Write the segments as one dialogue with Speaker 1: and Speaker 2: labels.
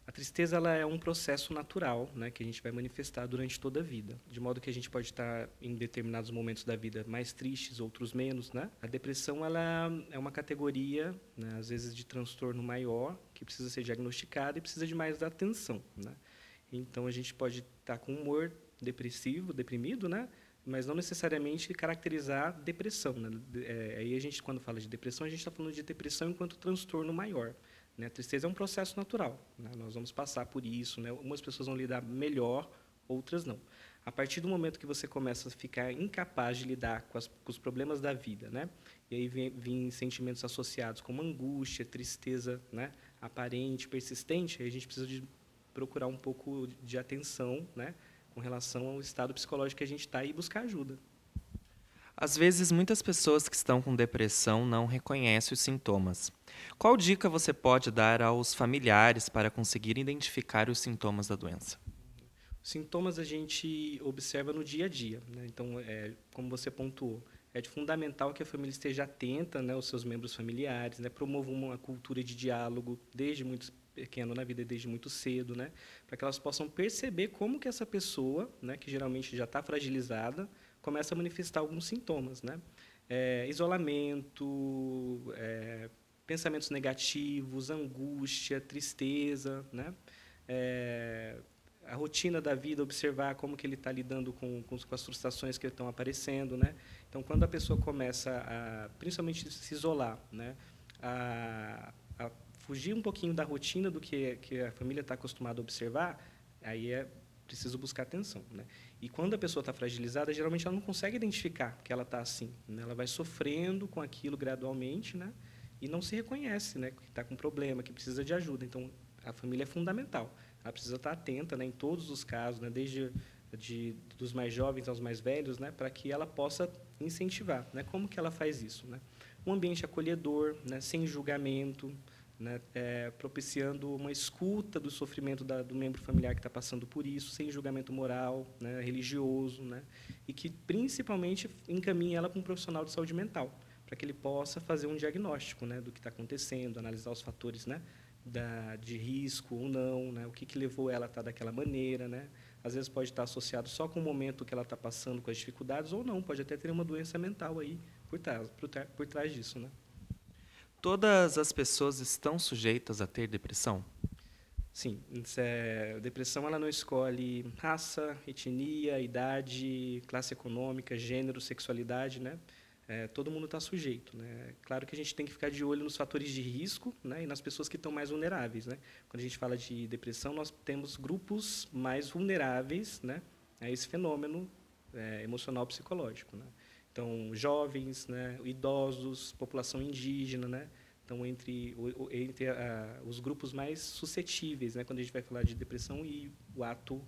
Speaker 1: A tristeza ela é um processo natural, né, que a gente vai manifestar durante toda a vida, de modo que a gente pode estar em determinados momentos da vida mais tristes, outros menos, né? A depressão ela é uma categoria, né, às vezes de transtorno maior, que precisa ser diagnosticada e precisa de mais atenção, né? Então a gente pode estar com humor depressivo, deprimido, né? Mas não necessariamente caracterizar depressão, né? Aí a gente, quando fala de depressão, a gente está falando de depressão enquanto transtorno maior. Né? A tristeza é um processo natural, né? Nós vamos passar por isso, né? Algumas pessoas vão lidar melhor, outras não. A partir do momento que você começa a ficar incapaz de lidar com os problemas da vida, né? E aí vem sentimentos associados como angústia, tristeza, né? Aparente, persistente, aí a gente precisa de procurar um pouco de atenção, né? Com relação ao estado psicológico que a gente está e buscar ajuda.
Speaker 2: Às vezes, muitas pessoas que estão com depressão não reconhecem os sintomas. Qual dica você pode dar aos familiares para conseguir identificar os sintomas da doença?
Speaker 1: Sintomas a gente observa no dia a dia, né? Então, como você pontuou, é de fundamental que a família esteja atenta, né, aos seus membros familiares, né, promova uma cultura de diálogo desde muito pequeno na vida, desde muito cedo, né, para que elas possam perceber como que essa pessoa, né, que geralmente já está fragilizada, começa a manifestar alguns sintomas, né? Isolamento, pensamentos negativos, angústia, tristeza, né? É, a rotina da vida, observar como que ele está lidando com as frustrações que estão aparecendo, né? Então, quando a pessoa começa a, principalmente, se isolar, né? A fugir um pouquinho da rotina do que a família está acostumada a observar, aí é preciso buscar atenção, né? E quando a pessoa está fragilizada, geralmente ela não consegue identificar que ela está assim, né? Ela vai sofrendo com aquilo gradualmente, né? E não se reconhece, né? Que está com problema, que precisa de ajuda. Então, a família é fundamental. Ela precisa estar atenta, né, em todos os casos, né, desde dos mais jovens aos mais velhos, né, para que ela possa incentivar, né? Como que ela faz isso, né? Um ambiente acolhedor, né, sem julgamento, né, propiciando uma escuta do sofrimento do membro familiar que está passando por isso, sem julgamento moral, né, religioso, né, e que principalmente encaminhe ela para um profissional de saúde mental, para que ele possa fazer um diagnóstico, né, do que está acontecendo, analisar os fatores, né, de risco ou não, né? O que levou ela a estar daquela maneira, né? Às vezes pode estar associado só com o momento que ela está passando com as dificuldades, ou não, pode até ter uma doença mental aí por trás disso, né?
Speaker 2: Todas as pessoas estão sujeitas a ter depressão?
Speaker 1: Sim, a depressão ela não escolhe raça, etnia, idade, classe econômica, gênero, sexualidade, né? Todo mundo está sujeito, né? Claro que a gente tem que ficar de olho nos fatores de risco, né, e nas pessoas que estão mais vulneráveis, né? Quando a gente fala de depressão, nós temos grupos mais vulneráveis, né, a esse fenômeno emocional psicológico, né? Então, jovens, né, idosos, população indígena, né? Então, entre os grupos mais suscetíveis, né, quando a gente vai falar de depressão e o ato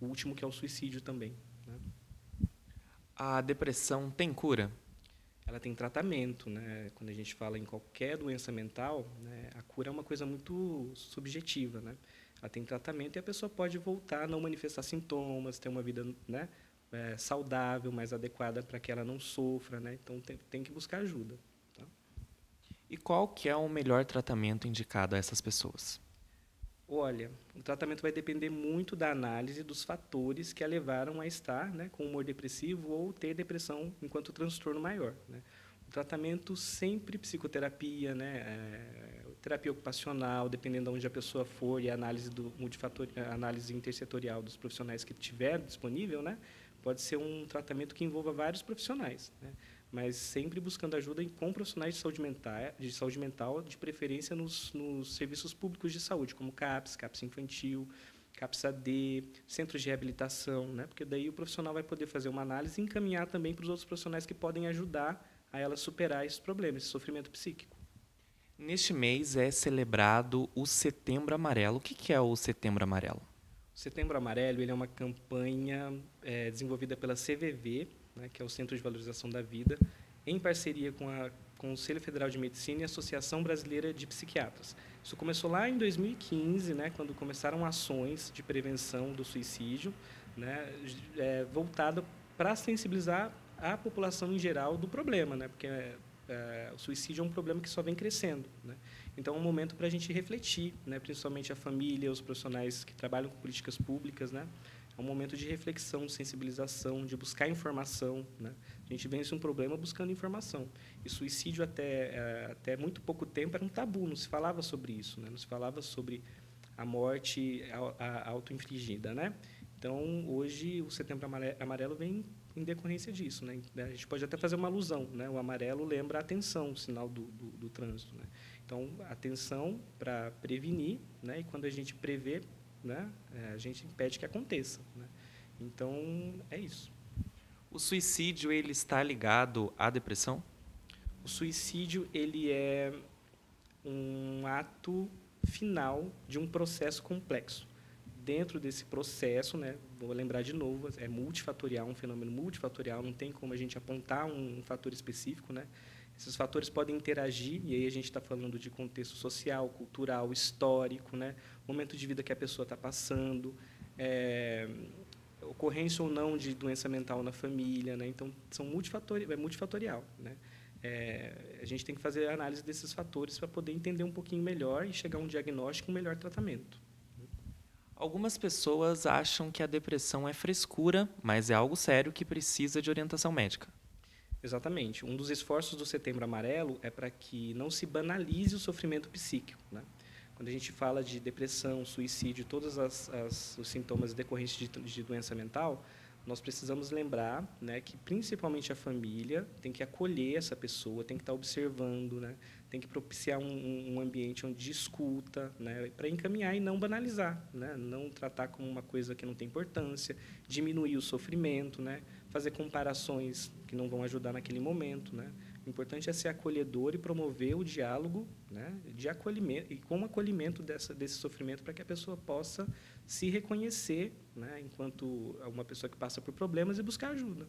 Speaker 1: último, que é o suicídio também, né?
Speaker 2: A depressão tem cura?
Speaker 1: Ela tem tratamento, né? Quando a gente fala em qualquer doença mental, né, a cura é uma coisa muito subjetiva, né? Ela tem tratamento e a pessoa pode voltar a não manifestar sintomas, ter uma vida, né, saudável, mais adequada para que ela não sofra, né? Então tem que buscar ajuda, tá?
Speaker 2: E qual que é o melhor tratamento indicado a essas pessoas?
Speaker 1: Olha, o tratamento vai depender muito da análise dos fatores que a levaram a estar, né, com humor depressivo ou ter depressão enquanto transtorno maior, né? O tratamento sempre psicoterapia, né, terapia ocupacional, dependendo de onde a pessoa for, e a análise a análise intersetorial dos profissionais que tiver disponível, né, pode ser um tratamento que envolva vários profissionais, né? Mas sempre buscando ajuda com profissionais de saúde mental, de preferência nos serviços públicos de saúde, como CAPS, CAPS infantil, CAPS AD, centros de reabilitação, né? Porque daí o profissional vai poder fazer uma análise e encaminhar também para os outros profissionais que podem ajudar a ela superar esses problemas, esse sofrimento psíquico.
Speaker 2: Neste mês é celebrado o Setembro Amarelo. O que é o Setembro Amarelo?
Speaker 1: O Setembro Amarelo ele é uma campanha desenvolvida pela CVV, né, que é o Centro de Valorização da Vida, em parceria com o Conselho Federal de Medicina e a Associação Brasileira de Psiquiatras. Isso começou lá em 2015, né, quando começaram ações de prevenção do suicídio, né, voltada para sensibilizar a população em geral do problema, né, porque o suicídio é um problema que só vem crescendo, né? Então, é um momento para a gente refletir, né? Principalmente a família, os profissionais que trabalham com políticas públicas, né? É um momento de reflexão, de sensibilização, de buscar informação, né? A gente vence um problema buscando informação. E suicídio, até muito pouco tempo, era um tabu, não se falava sobre isso, né? Não se falava sobre a morte auto-infligida, né? Então, hoje, o Setembro Amarelo vem em decorrência disso, né? A gente pode até fazer uma alusão, né? O amarelo lembra a atenção, o sinal do trânsito, né? Então, atenção para prevenir, né? E quando a gente prevê, né? A gente impede que aconteça, né? Então, é isso.
Speaker 2: O suicídio ele está ligado à depressão?
Speaker 1: O suicídio ele é um ato final de um processo complexo. Dentro desse processo, né, vou lembrar de novo, é multifatorial, um fenômeno multifatorial, não tem como a gente apontar um fator específico, né? Esses fatores podem interagir, e aí a gente está falando de contexto social, cultural, histórico, né? Momento de vida que a pessoa está passando, ocorrência ou não de doença mental na família, né? Então, é multifatorial, né? A gente tem que fazer a análise desses fatores para poder entender um pouquinho melhor e chegar a um diagnóstico e um melhor tratamento.
Speaker 2: Algumas pessoas acham que a depressão é frescura, mas é algo sério que precisa de orientação médica.
Speaker 1: Exatamente. Um dos esforços do Setembro Amarelo é para que não se banalize o sofrimento psíquico, né? Quando a gente fala de depressão, suicídio, todos os sintomas decorrentes de doença mental, nós precisamos lembrar, né, que principalmente a família tem que acolher essa pessoa, tem que estar observando, né, tem que propiciar um ambiente onde escuta, né, para encaminhar e não banalizar, né, não tratar como uma coisa que não tem importância, diminuir o sofrimento, né, fazer comparações que não vão ajudar naquele momento, né. O importante é ser acolhedor e promover o diálogo, né, de acolhimento e com acolhimento desse sofrimento para que a pessoa possa se reconhecer, né, enquanto uma pessoa que passa por problemas e buscar ajuda.